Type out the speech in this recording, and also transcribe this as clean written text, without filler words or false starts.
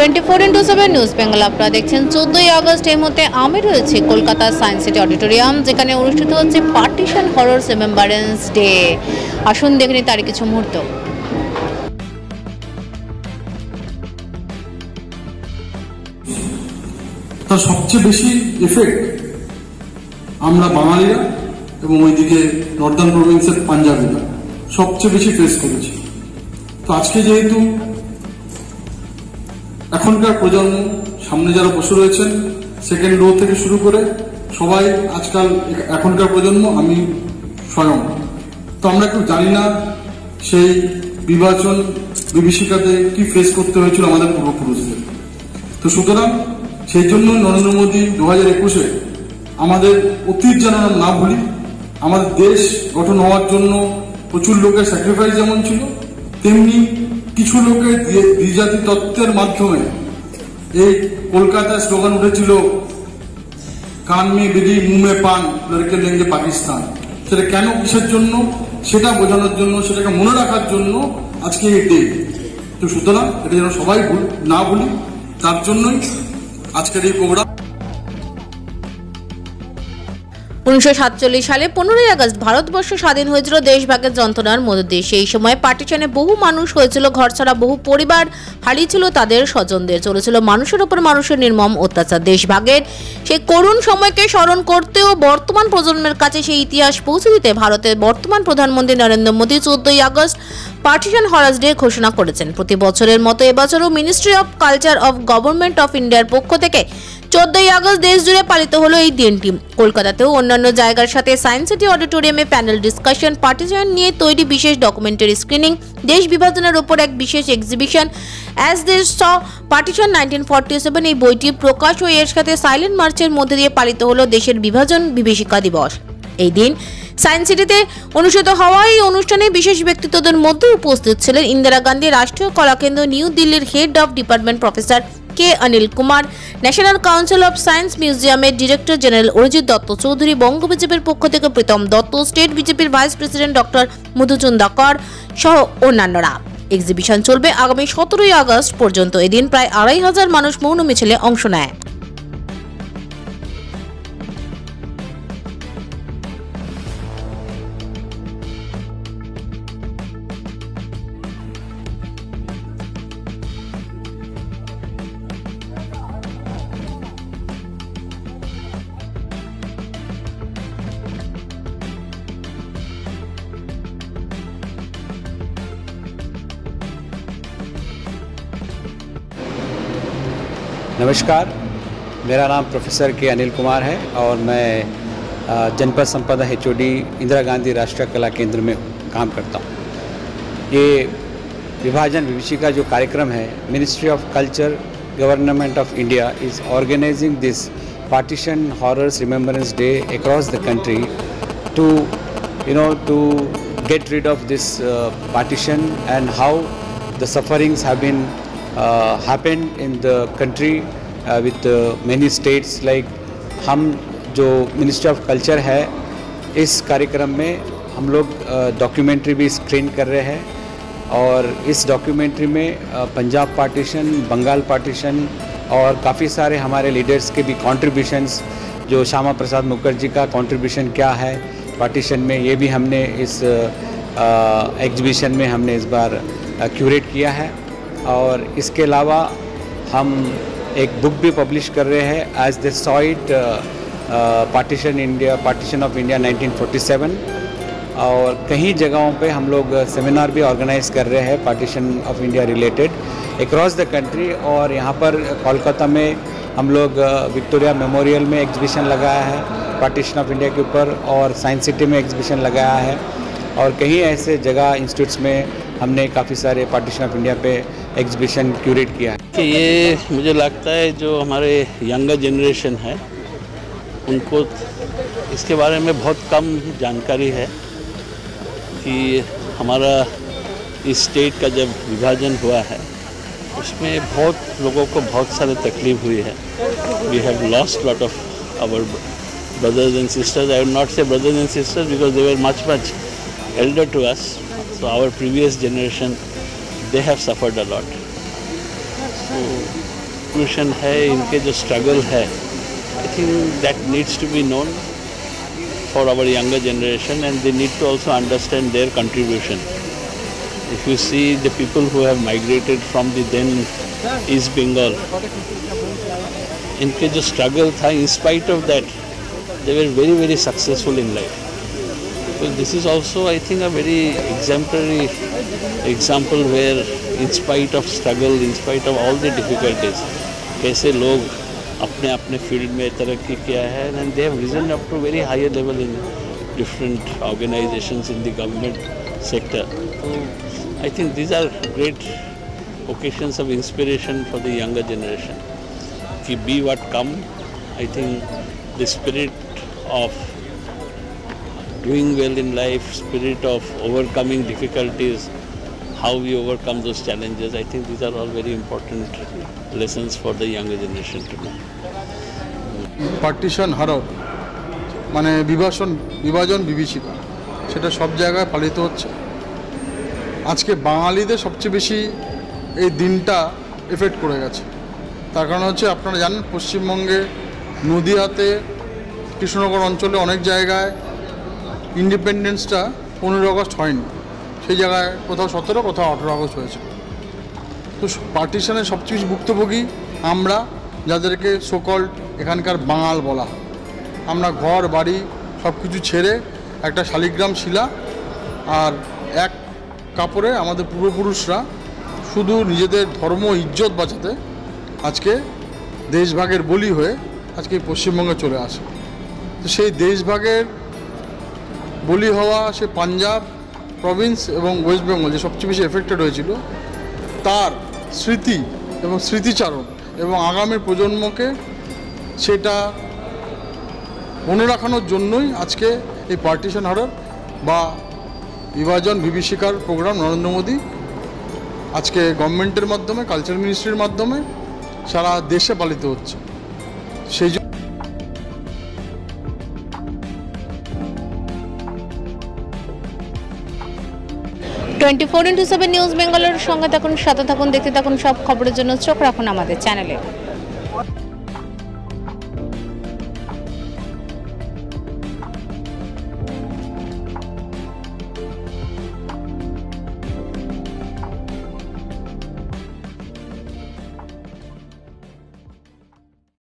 24x7 news Bengal আপনারা দেখছেন 14ই August এই মুহূর্তে আমি রয়েছে কলকাতা সায়েন্স সিটি অডিটোরিয়াম, যেখানে অনুষ্ঠিত হচ্ছে পার্টিশন হররস রিমেম্বারেন্স ডে। আসুন দেখে নিই তার কিছু মুহূর্ত। তার সবচেয়ে বেশি এফেক্ট আমরা বাঙালিরা এবং ওইদিকে নর্দার্ন প্রভিন্সের পাঞ্জাবিরা সবচেয়ে বেশি ফেস করেছি। তো আজকে যেহেতু এখনকার প্রজন্ম, সামনে যারা বসে রয়েছেন সেকেন্ড রো থেকে শুরু করে সবাই আজকাল এখনকার প্রজন্ম, আমি স্বয়ং, তো আমরা কেউ জানি না সেই বিভাজন বিভীষিকাতে কি ফেস করতে হয়েছিল আমাদের পূর্বপুরুষদের। তো সুতরাং সেই জন্য নরেন্দ্র মোদী 2021-এ আমাদের অতীত যেন না ভুলি। আমাদের দেশ গঠন হওয়ার জন্য প্রচুর লোকের স্যাক্রিফাইস যেমন ছিল, তেমনি কিছু লোকের দ্বিজাতি তত্ত্বের মাধ্যমে এই কলকাতায় স্লোগান উঠেছিল, কান মে বিড়ি মুঁহ মে পান লড়কে লেঙ্গে পাকিস্তান। সেটা কেন, কিসের জন্য, সেটা বোঝানোর জন্য, সেটাকে মনে রাখার জন্য আজকে এই ডে। তো সুতরাং এটা যেন সবাই না ভুলি, তার জন্যই আজকের এই প্রোগ্রাম। 1947 সালে 15ই আগস্ট ভারতবর্ষ স্বাধীন হয়েছিল দেশভাগের যন্ত্রণার মধ্য দিয়ে। সেই সময় পার্টিশনে বহু মানুষ হয়েছিল ঘরছাড়া, বহু পরিবার হারিয়েছিল তাদের স্বজনদের, চলেছিল মানুষের উপর মানুষের নির্মম অত্যাচার। দেশভাগের সেই করুণ সময়কে স্মরণ করতেও বর্তমান প্রজন্মের কাছে সেই ইতিহাস পৌঁছে দিতে ভারতের বর্তমান প্রধানমন্ত্রী নরেন্দ্র মোদী 14ই আগস্ট পার্টিশন হররস ডে ঘোষণা করেছেন। প্রতি বছরের মতো এবছরও ministry of culture of government of ইন্ডিয়ার পক্ষ থেকে 14ই আগস্ট দেশ জুড়ে পালিত হলো এই দিনটি। কলকাতাতেও অন্যান্য জায়গার সাথে সায়েন্স সিটি অডিটোরিয়ামে প্যানেল ডিসকাশন, পার্টিশন নিয়ে তৈরি বিশেষ ডকুমেন্টারি স্ক্রিনিং, দেশ বিভাজনের উপর এক বিশেষ এক্সিবিশন অ্যাজ দেশ স পার্টিশন 1947, এই বইটি প্রকাশ ও এর সাথে সাইলেন্ট মার্চের মধ্যে দিয়ে পালিত হলো দেশের বিভাজন বিভীষিকা দিবস। এই দিন সায়েন্স সিটিতে অনুষ্ঠিত হওয়া এই অনুষ্ঠানে বিশেষ ব্যক্তিত্বদের মধ্যে উপস্থিত ছিলেন ইন্দিরা গান্ধী রাষ্ট্রীয় কলাকেন্দ্র নিউ দিল্লির head of department professor K Anil Kumar, national council of science মিউজিয়ামের ডিরেক্টর জেনারেল অরিজিৎ দত্ত চৌধুরী, বঙ্গ বিজেপির পক্ষ থেকে প্রীতম দত্ত, স্টেট বিজেপির ভাইস প্রেসিডেন্ট ডক্টর মধুচন্দাকর সহ অন্যান্যরা। এক্সিবিশন চলবে আগামী 17ই আগস্ট পর্যন্ত। এদিন প্রায় 2500 মানুষ মৌন মিছিলে অংশ নেয়। नमस्कार, मेरा नाम प्रोफेसर के अनिल कुमार है और मैं जनपद संपदा HOD इंदिरा गांधी राष्ट्रीय कला केंद्र में काम करता हूँ। ये विभाजन विभीषिका जो कार्यक्रम है, ministry of culture government of India is organising this partition horrors remembrance day across the country to to get rid of this partition and how the sufferings have been happened in the country with many states like हम जो ministry of culture है, इस कार्यक्रम में हम लोग documentary भी screen कर रहे हैं और इस डॉक्यूमेंट्री में पंजाब पार्टीशन, बंगाल पार्टीशन और काफ़ी सारे हमारे लीडर्स के भी कॉन्ट्रीब्यूशंस, जो श्यामा प्रसाद मुखर्जी का कॉन्ट्रीब्यूशन क्या है पार्टीशन में, ये भी हमने इस एग्जीबिशन में हमने इस बार क्यूरेट किया है। और इसके अलावा हम एक बुक भी पब्लिश कर रहे हैं as the saw it partition of India 1947, और कई जगहों पे हम लोग सेमिनार भी ऑर्गेनाइज कर रहे हैं partition of India related across the country. और यहाँ पर कोलकाता में हम लोग विक्टोरिया मेमोरियल में एग्जीबिशन लगाया है पार्टीशन ऑफ इंडिया के ऊपर, और साइंस सिटी में एग्जीबिशन लगाया है, और कई ऐसे जगह इंस्टीट्यूट्स में हमने काफ़ी सारे पार्टीशन ऑफ इंडिया पे एग्जीबिशन क्यूरेट किया है। कि ये मुझे लगता है जो हमारे यंगर जनरेशन है उनको इसके बारे में बहुत कम जानकारी है कि हमारा इस स्टेट का जब विभाजन हुआ है उसमें बहुत लोगों को बहुत सारे तकलीफ हुई है। We have lost lot of our brothers and sisters. I would not say brothers and sisters because they were much elder to us. So our previous generation, they have suffered a lot. So contribution है, इनके जो struggle है, I think that needs to be known for our younger generation, and they need to also understand their contribution. If you see the people who have migrated from the then East Bengal, इनके जो struggle था, in spite of that, they were very, very successful in life. So this is also, I think, a very exemplary example where, in spite of struggle, in spite of all the difficulties, कैसे लोग अपने अपने field में तरक्की किया है, and they have risen up to very higher level in different organisations in the government sector. I think these are great occasions of inspiration for the younger generation कि be what come. I think the spirit of doing well in life, spirit of overcoming difficulties, how we overcome those challenges, I think these are all very important lessons for the younger generation to know. Partition horror মানে বিভাজন বিভীষিকা, সেটা সব জায়গায় পালিত হচ্ছে. আজকে বাঙালিদের সবচেয়ে বেশি এই দিনটা এফেক্ট করে গেছে. তার কারণ হচ্ছে, আপনারা জানেন পশ্চিমবঙ্গে নদিয়াতে, কৃষ্ণনগর অঞ্চলে অনেক জায়গায় ইন্ডিপেন্ডেন্সটা 15 আগস্ট হয়নি. সেই জায়গায় কোথাও 17, কোথাও 18 আগস্ট হয়েছে. তো পার্টিশনের সবচেয়ে বেশি ভুক্তভোগী আমরা, যাদেরকে সোকল্ড এখানকার বাঙাল বলা হয়. আমরা ঘর বাড়ি সব কিছু ছেড়ে একটা শালিগ্রাম শিলা আর এক কাপড়ে আমাদের পূর্বপুরুষরা শুধু নিজেদের ধর্ম ইজ্জত বাঁচাতে আজকে দেশভাগের বলি হয়ে আজকে পশ্চিমবঙ্গে চলে আসে. তো সেই দেশভাগের বলি হওয়া সে পাঞ্জাব প্রভিন্স এবং ওয়েস্ট বেঙ্গল যে সবচেয়ে বেশি এফেক্টেড হয়েছিল, তার স্মৃতি এবং স্মৃতিচারণ এবং আগামী প্রজন্মকে সেটা মনে রাখানোর জন্যই আজকে এই পার্টিশন হরর বা বিভাজন বিভীষিকার প্রোগ্রাম নরেন্দ্র মোদী আজকে গভর্নমেন্টের মাধ্যমে, কালচার মিনিস্ট্রির মাধ্যমে সারা দেশে পালিত হচ্ছে. সেই 24x7 নিউজ বেঙ্গলের সঙ্গে থাকুন, সাথে থাকুন, দেখতে থাকুন সব খবরের জন্য চোখ রাখুন আমাদের চ্যানেলে.